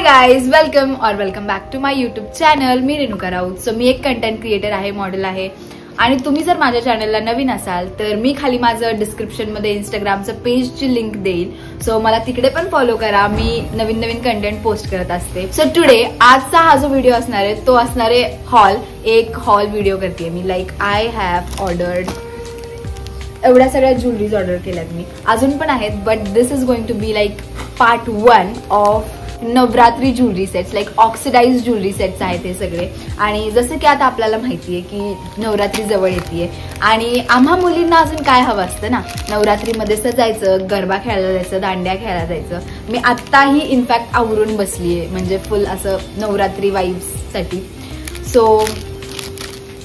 Guys, welcome back to my YouTube channel. मी Renuka Raut. So मी एक कंटेंट क्रिएटर आहे, मॉडेल आहे. आणि तुम्ही जर माझ्या चॅनलला नवीन असाल तर मी खाली माझं डिस्क्रिप्शन मध्ये इंस्टाग्रामचं पेजची लिंक देईल. सो मला तिकडे पण फॉलो करा. मी नवीन कंटेंट पोस्ट करत असते. सो टुडे आजचा हा जो व्हिडिओ असणार आहे तो असणार आहे हॉल. एक हॉल व्हिडिओ करते मी. लाईक आय हॅव ऑर्डर्ड एवढ्या सगळ्या ज्वेलरीज ऑर्डर केल्यात मी. अजून पण आहेत, but this is going to be like part 1 of Navratri jewellery sets. Like oxidise jewellery sets आहेत हे सगळे. आणि जसं की आता आपल्याला माहितीये की नवरात्री जवळ येते आणि आम्हा मुलींना अजून काय हवं असतं ना, नवरात्रीमध्ये सजायचं, गरबा खेळायला जायचं, दांड्या खेळायला जायचं. मी आत्ताही इनफॅक्ट आवरून बसलीये, म्हणजे फुल असं नवरात्री वाईब्स साठी. सो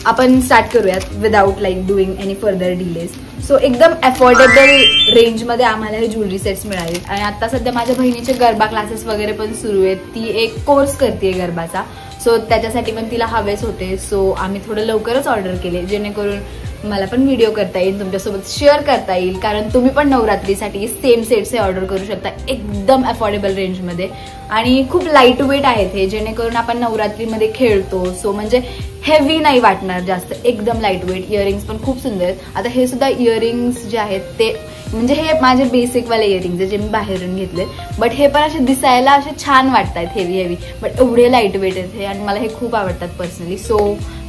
आपण स्टार्ट करूयात without like doing any further delays. So एकदम अफोर्डेबल रेंज मध्ये आम्हाला हे ज्वेलरी सेट्स मिळाले. आणि आता सध्या माझ्या बहिणीचे गरबा क्लासेस वगैरे पण सुरू आहेत. ती एक कोर्स करते गरबाचा. सो त्याच्यासाठी पण तिला हवेच होते. सो आम्ही थोडं लवकरच ऑर्डर केले, जेणेकरून मला पण व्हिडिओ करता येईल, तुमच्यासोबत शेअर करता येईल. कारण तुम्ही पण नवरात्रीसाठी सेम सेट्स हे ऑर्डर करू शकता एकदम अफोर्डेबल रेंजमध्ये. आणि खूप लाईट वेट आहेत हे, जेणेकरून आपण नवरात्रीमध्ये खेळतो. सो म्हणजे हेवी नाही वाटणार जास्त, एकदम लाईट वेट. इयरिंग्स पण खूप सुंदर आहेत. आता हे सुद्धा इयरिंग्स जे आहेत ते म्हणजे हे माझे बेसिक वाले इयरिंग्स आहे जे मी बाहेरून घेतले. बट हे पण असे दिसायला असे छान वाटतात, हेवी बट एवढे लाईट वेट आहेत हे. आणि मला हे खूप आवडतात personally. So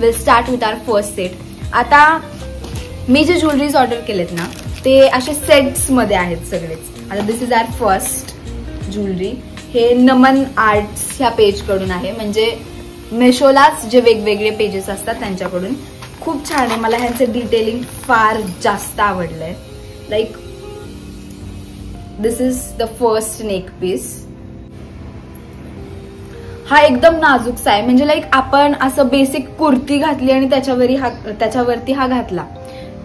will start with our first set. आता मी जे ज्वेलरीज ऑर्डर केलेत ना ते असे सेट्स मध्ये आहेत सगळेच. आता दिस इज आवर फर्स्ट ज्वेलरी. हे नमन आर्ट्स ह्या पेज कडून आहे. म्हणजे मेशोलाच जे वेगवेगळे पेजेस असतात त्यांच्याकडून. खूप छान आहे. मला ह्यांचं डिटेलिंग फार जास्त आवडलंय. Like this is the first neck piece. हा एकदम नाजूकसा आहे. म्हणजे लाईक आपण असं बेसिक कुर्ती घातली आणि त्याच्यावरती हा घातला,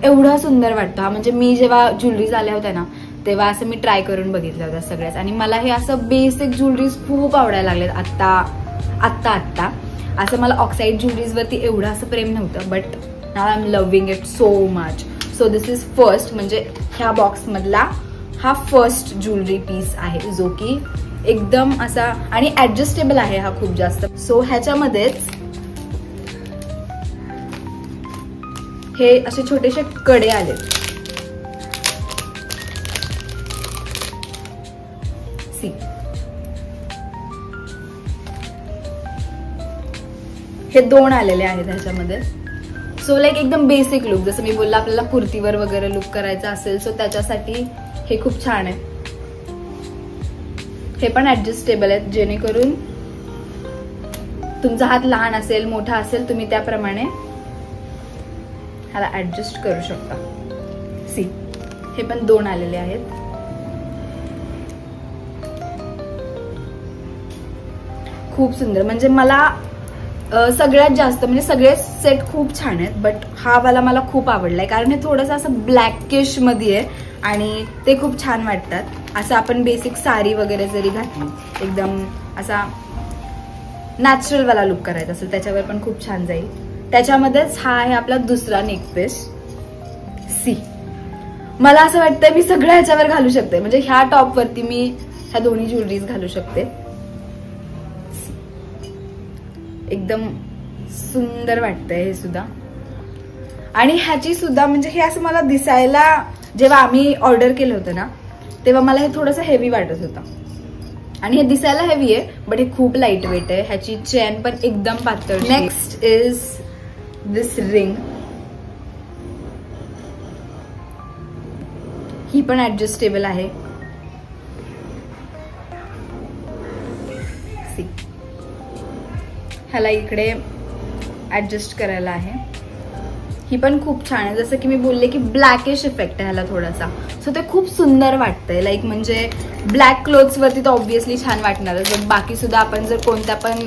एवढा सुंदर वाटतो हा. म्हणजे मी जेव्हा ज्वेलरीज आल्या होत्या ना तेव्हा असं मी ट्राय करून बघितल्या होत्या सगळ्याच. आणि मला हे असं बेसिक ज्वेलरीज खूप आवडायला लागलेत आत्ता. असं मला ऑक्साईड ज्वेलरीज वरती एवढं असं प्रेम नव्हतं, but now I am loving it so much. So this is first, म्हणजे ह्या बॉक्स मधला हा फर्स्ट ज्वेलरी पीस आहे, जो की एकदम असा आणि ऍडजस्टेबल आहे हा खूप जास्त. सो ह्याच्यामध्येच हे असे छोटेसे कडे आले. सी, हे 2 आलेले आहेत ह्याच्यामध्ये. सो लाईक एकदम बेसिक लुक, जसं मी बोलला आपल्याला कुर्तीवर वगैरे लुक करायचा असेल सो त्याच्यासाठी हे खूप छान आहे. हे पण ऍडजस्टेबल आहेत, जेणेकरून तुमचा हात लहान असेल मोठा असेल तुम्ही त्याप्रमाणे ह्याला ऍडजस्ट करू शकता. सी, हे पण 2 आलेले आहेत. खूप सुंदर. म्हणजे मला सगळ्यात जास्त म्हणजे सगळे सेट खूप छान आहेत, बट हा वाला मला खूप आवडलाय. कारण हे थोडंसं असं ब्लॅकिश मध्ये आहे आणि ते खूप छान वाटतात. असं आपण बेसिक साडी वगैरे जरी घातली, एकदम असा नॅचरल वाला लुक करायचा असेल त्याच्यावर पण खूप छान जाईल. त्याच्यामध्येच हा आहे आपला दुसरा नेक पीस. सी, मला असं वाटतंय मी सगळ्या ह्याच्यावर घालू शकते. म्हणजे ह्या टॉप वरती मी ह्या दोन्ही ज्वेलरीज घालू शकते. एकदम सुंदर वाटतंय हे सुद्धा. आणि ह्याची सुद्धा म्हणजे हे असं मला दिसायला, जेव्हा आम्ही ऑर्डर केलं होतं ना तेव्हा मला हे थोडंसं हेवी वाटत होतं. आणि हे दिसायला हेवी आहे, बट हे खूप लाईट वेट आहे. ह्याची चेन पण एकदम पातळ. Next is this ring. ही पण ऍडजस्टेबल आहे. ह्याला इकडे ऍडजस्ट करायला आहे. ही पण खूप छान आहे. जसं की मी बोलले की ब्लॅकिश इफेक्ट आहे ह्याला थोडासा. सो ते खूप सुंदर वाटतंय. लाईक म्हणजे ब्लॅक क्लोथ्स वरती तर ऑब्व्हियसली छान वाटणार. जर बाकी सुद्धा आपण जर कोणत्या पण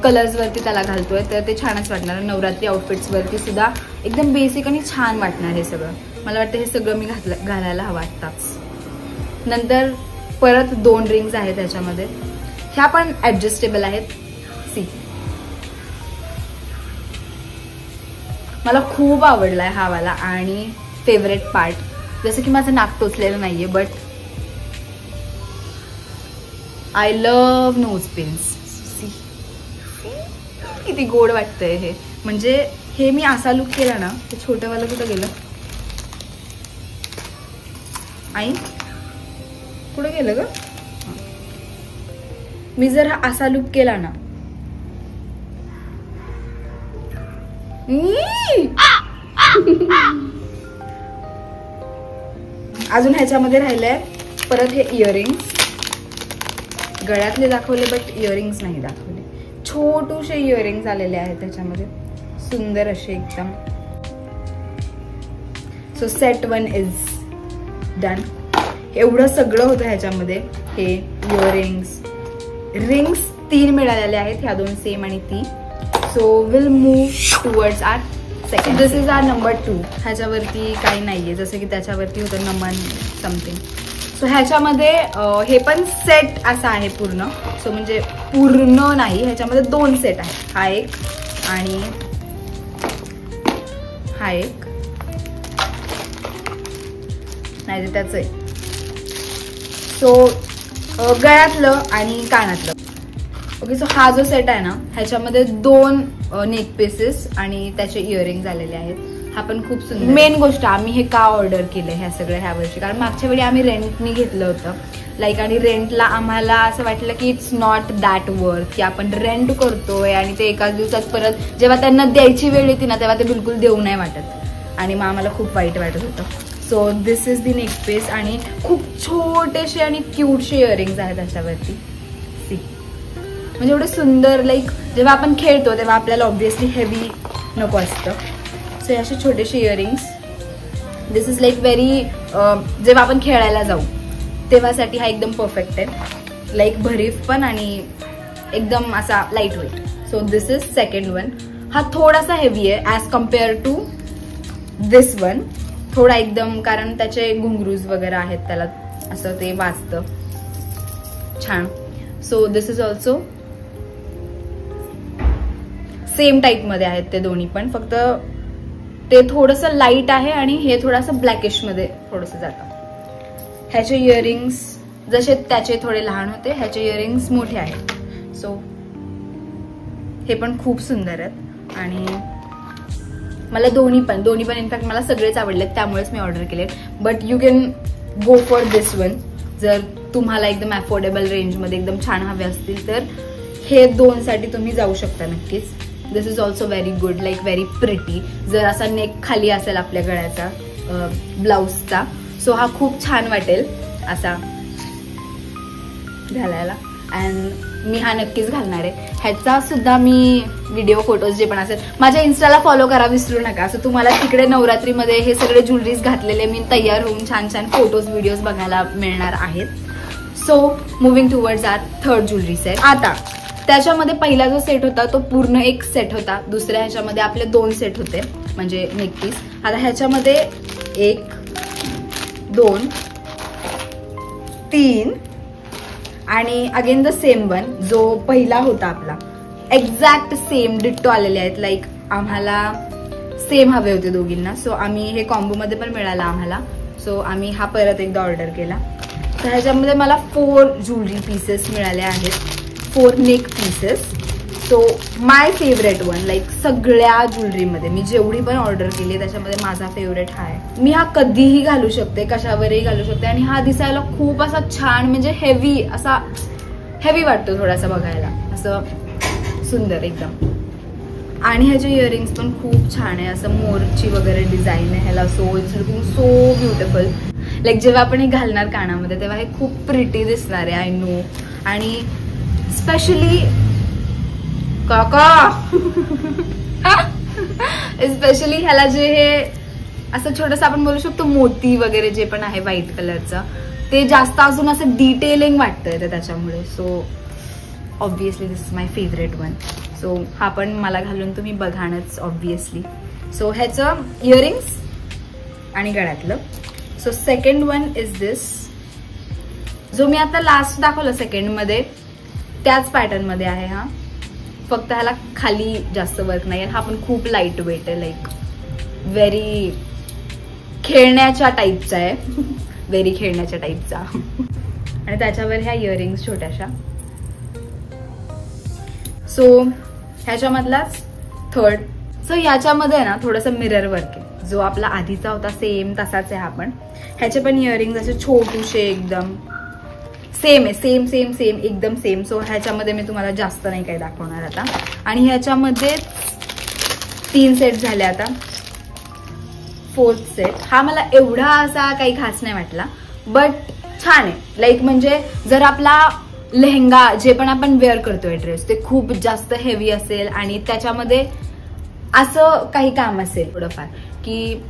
कलर्स वरती त्याला घालतोय तर ते छानच वाटणार. नवरात्री आउटफिट्स वरती सुद्धा एकदम बेसिक आणि छान वाटणार हे सगळं. मला वाटतं हे सगळं मी घालायला हवं आत्ताच. नंतर परत 2 रिंग्स आहेत त्याच्यामध्ये. ह्या पण ऍडजस्टेबल आहेत. सी, मला खूप आवडलाय हा वाला. आणि फेवरेट पार्ट, जसं की माझं नाक टोचलेलं नाहीये, but I love nose pins. किती गोड वाटतंय हे. म्हणजे हे मी असा लुक केला ना, ते छोटंवालं कुठं गेलं आई, कुठं गेलं ग? मी जर असा लुक केला ना, अजून ह्याच्यामध्ये राहिलंय परत हे इयरिंग्स. गळ्यातले दाखवले बट इयरिंग्स नाही दाखवले. छोटूशे इयरिंग्स आलेले आहेत त्याच्यामध्ये, सुंदर असे एकदम. So set 1 is done. एवढं सगळं होतं ह्याच्यामध्ये. हे इयरिंग्स, रिंग्स 3 मिळालेले आहेत, ह्या 2 सेम आणि ती. So will move towards our second. This is our number 2. ह्याच्यावरती काही नाहीये, जसं की त्याच्यावरती होतं नमन समथिंग. सो ह्याच्यामध्ये हे पण सेट असा आहे पूर्ण. सो म्हणजे पूर्ण नाही, ह्याच्यामध्ये 2 सेट आहे. हा एक आणि हा एक. नाही तर त्याच आहे. सो गळ्यातलं आणि कानातलं. ओके. सो हा जो सेट आहे ना, ह्याच्यामध्ये 2 नेक पीसेस आणि त्याचे इयरिंग्स आलेले आहेत. हा पण खूप सुंदर. मेन गोष्ट, आम्ही हे का ऑर्डर केलं ह्या सगळ्या ह्या वर्षी, कारण मागच्या वेळी आम्ही रेंटनी घेतलं होतं लाईक, आणि रेंटला आम्हाला असं वाटलं की इट्स नॉट दॅट वर्थ, की आपण रेंट करतोय आणि ते एकाच दिवसात परत जेव्हा त्यांना द्यायची वेळ येते ना, तेव्हा ते बिलकुल देऊ नाही वाटत, आणि मग आम्हाला खूप वाईट वाटत होतं. So this is the neck piece आणि खूप छोटेसे आणि क्यूटशे इयरिंग्स आहेत त्याच्यावरती. म्हणजे एवढं सुंदर, लाईक जेव्हा आपण खेळतो तेव्हा आपल्याला ऑब्व्हियसली हेवी नको असतं. सो असे छोटेसे earrings. This is like very, जेव्हा आपण खेळायला जाऊ तेव्हासाठी हा एकदम परफेक्ट आहे. लाईक भरीफ पण आणि एकदम असा light weight. So this is second one. हा थोडासा हेवी आहे as compared to this one. थोडा एकदम, कारण त्याचे घुंगरूज वगैरे आहेत, त्याला असं ते वाजतं छान. So this is also same type मध्ये आहेत ते दोन्ही पण, फक्त ते थोडंसं लाईट आहे आणि हे थोडंसं ब्लॅकिश मध्ये थोडंसं जातं. ह्याचे इयरिंग्स जसे त्याचे थोडे लहान होते, ह्याचे इयरिंग्स मोठे आहेत. सो हे पण खूप सुंदर आहेत आणि मला दोन्ही पण इनफॅक्ट मला सगळेच आवडलेत, त्यामुळेच मी ऑर्डर केले. But you can go for this one जर तुम्हाला एकदम अफोर्डेबल रेंजमध्ये एकदम छान हवे असतील तर हे 2 साठी तुम्ही जाऊ शकता नक्कीच. This is also very good, like very pretty. जर असा नेक खाली असेल आपल्या गळ्याचा ब्लाउजचा, सो हा खूप छान वाटेल असा घालायला. अँड मी हा नक्कीच घालणार आहे. ह्याचा सुद्धा मी व्हिडिओ फोटोज जे पण असेल माझ्या इन्स्टाला फॉलो करा विसरू नका. सो तुम्हाला तिकडे नवरात्रीमध्ये हे सगळे ज्वेलरीज घातलेले मी तयार होऊन छान छान फोटोज व्हिडिओज बघायला मिळणार आहेत. So moving towards our third jewellery set. आता त्याच्यामध्ये पहिला जो सेट होता तो पूर्ण एक सेट होता. दुसऱ्या ह्याच्यामध्ये आपले 2 सेट होते म्हणजे नेक पीस. आता ह्याच्यामध्ये 1 2 3 आणि अगेन द सेम वन जो पहिला होता आपला, एक्झॅक्ट सेम डिट्टो आलेले आहेत. लाईक आम्हाला सेम हवे होते दोघींना. सो आम्ही हे कॉम्बो मध्ये पण मिळाला आम्हाला. सो आम्ही हा परत एकदा ऑर्डर केला. तर ह्याच्यामध्ये मला 4 ज्वेलरी पीसेस मिळाले आहेत, 4 neck pieces. So my favourite one, like सगळ्या ज्वेलरीमध्ये मी जेवढी पण ऑर्डर केली त्याच्यामध्ये माझा फेवरेट हा आहे. मी हा कधीही घालू शकते, कशावरही घालू शकते आणि हा दिसायला खूप असा छान, म्हणजे हेवी, असा हेवी वाटतो थोडासा बघायला, असं सुंदर एकदम. आणि ह्याचे इयरिंग्स पण खूप छान आहे, असं मोरची वगैरे डिझाईन आहे ह्याला. So it's looking so beautiful. Like जेव्हा आपण हे घालणार कानामध्ये तेव्हा हे खूप प्रिटी दिसणार आहे, आय नो. आणि स्पेशली स्पेशली ह्याला जे हे असं छोटंसं आपण बोलू शकतो मोती वगैरे जे पण आहे व्हाईट कलरचं, ते जास्त अजून असं डिटेलिंग वाटतंय ते त्याच्यामुळे. So obviously this is my favourite one. So हा पण मला घालून तुम्ही बघाणच ऑब्व्हियसली. सो ह्याचं इयरिंग्स आणि गळ्यातलं. सो सेकंड वन इज दिस, जो मी आता लास्ट दाखवलं सेकंड मध्ये त्याच पॅटर्न मध्ये आहे हा, फक्त ह्याला खाली जास्त वर्क नाही. हा पण खूप लाईट वेट आहे, लाईक व्हेरी खेळण्याच्या टाईपचा आहे, व्हेरी खेळण्याच्या टाईपचा. आणि त्याच्यावर ह्या इयरिंग्स छोट्याशा. So ह्याच्यामधलाच third. सो याच्यामध्ये ना थोडंसं मिरर वर्क आहे, जो आपला आधीचा होता सेम तसाच आहे हा पण. ह्याचे पण इयरिंग्स असे छोटूशे एकदम सेम आहे, सेम सेम सेम एकदम सेम. सो ह्याच्यामध्ये मी तुम्हाला जास्त नाही काही दाखवणार आता. आणि ह्याच्यामध्ये 3 सेट झाले, आता 4th सेट. हा मला एवढा असा काही खास नाही वाटला, बट छान आहे. लाईक म्हणजे जर आपला लेहंगा जे पण आपण वेअर करतोय ड्रेस ते खूप जास्त हेवी असेल आणि त्याच्यामध्ये असं काही काम असेल थोडंफार, की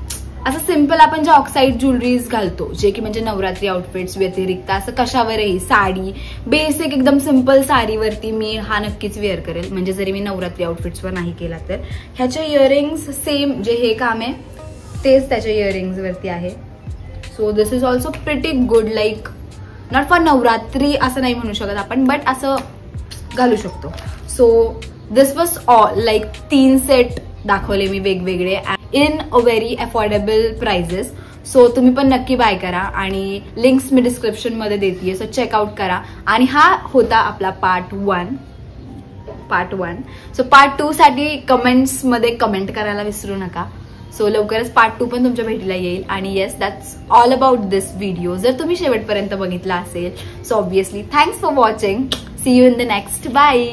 असं सिम्पल आपण जे ऑक्साईड ज्वेलरीज घालतो, जे की म्हणजे नवरात्री आउटफिट्स व्यतिरिक्त असं कशावरही साडी, बेसिक एकदम सिम्पल साडीवरती मी हा नक्कीच वेअर करेल. म्हणजे जरी मी नवरात्री आउटफिट्सवर नाही केला तर. ह्याचे इयरिंग्स सेम जे हे काम आहे तेच त्याच्या इयरिंग्स वरती आहे. So this is also pretty good. Like not for Navratri असं नाही म्हणू शकत आपण, बट असं घालू शकतो. So this was all. Like 3 set दाखवले मी वेगवेगळे in a very affordable prices. सो तुम्ही पण नक्की बाय करा आणि लिंक्स मी डिस्क्रिप्शन मध्ये देते. सो चेकआउट करा. आणि हा होता आपला पार्ट 1. सो पार्ट 2 साठी कमेंट्स मध्ये कमेंट करायला विसरू नका. सो लवकरच पार्ट 2 पण तुमच्या भेटीला येईल. आणि yes, that's all about this video. जर तुम्ही शेवटपर्यंत बघितला असेल so obviously thanks for watching. See you in the next. Bye.